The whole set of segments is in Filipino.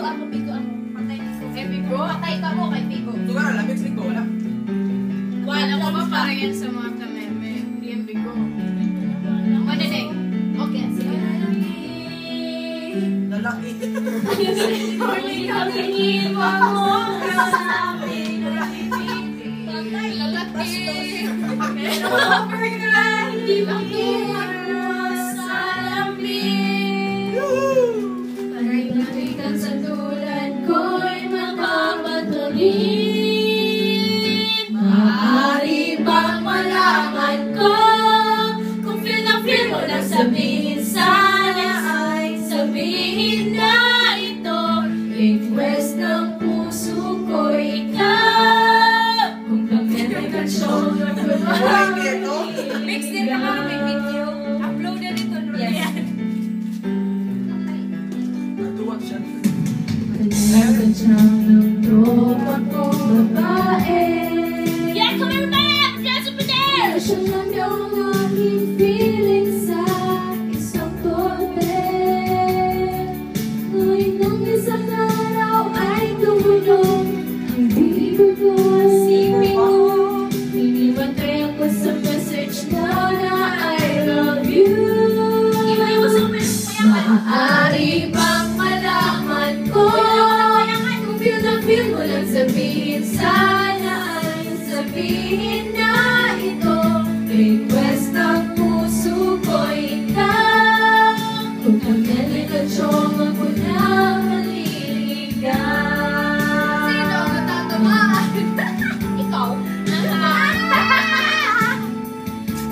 ako, Bigo ako. Patay ko. Kay Bigo? Patay ka mo kay Bigo. Sugar na, mix ni Cola. Wala ko ba para yan sa mga kameme? Hindi yung Bigo. Ano din? Okay, sige. Lalaki. Tingin mo ako kasabi. Patay, lalaki. Pero overnight, hindi makinig mo sa lamig. Para'y nakikang sa tulad ko'y makamatulid. Maaari bang malaman ko kung feel na feel mo lang sabihin sana ay sabihin na ito. Request ng puso ko ikaw. Kung kami may kansyon Mix din ka mga may video. Upload na nito. Yes. Natuwag siya. Nagkansyon ng tropa kong babae. Yeah, come here, man! Just up there! Siya lang yung aking feeling sa isang kote. Ngunit ng isang araw ay tumulong ang bibig ko, sipin ko. Iniwantay ako sa message na I love you. Maaari bang malaman ko kung feel na feel mo lang sabihin sana ay sabihin na ito. Request ng puso ko ikaw. Kung kami nagkasyong ako na maliligaw. Sino ang natatamaan? Ikaw?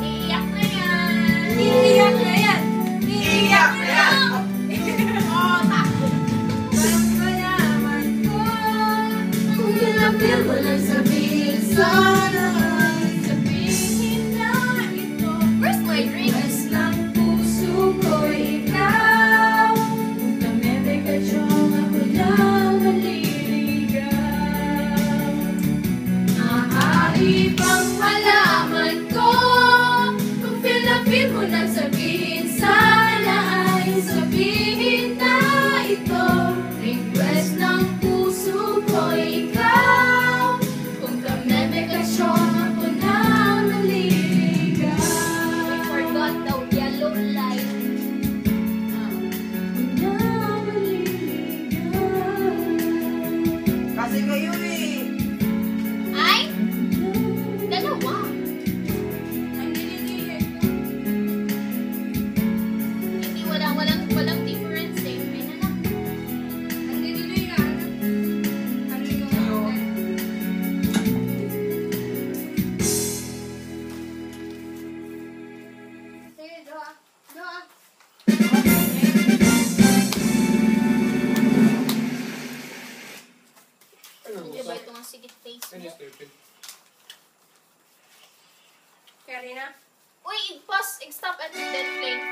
Iiyak na yan. Iiyak na yan. Iyak na yan. Oh, takot. Malaman ko kung feel na feel mo lang sabihin sana ay sabihin na ito. Where's my drink? Request ng puso ko ikaw. Kung kami may kasyong ako na maliligaw. Maaari bang malaman ko kung feel na feel mo lang sabihin sana ay sabihin na ito. Request ng puso ko ikaw. Kung kami may kasyong ako na maliligaw. I forgot the yellow light. Na maliligaw. Kasi kayo eh. Ay, dalawa. Hindi, walang difference eh. May na lang. Sige, doa. Doa. Diba ito nga sigit face mo? Karina? Uy, i-pause, i-stop at dead plane.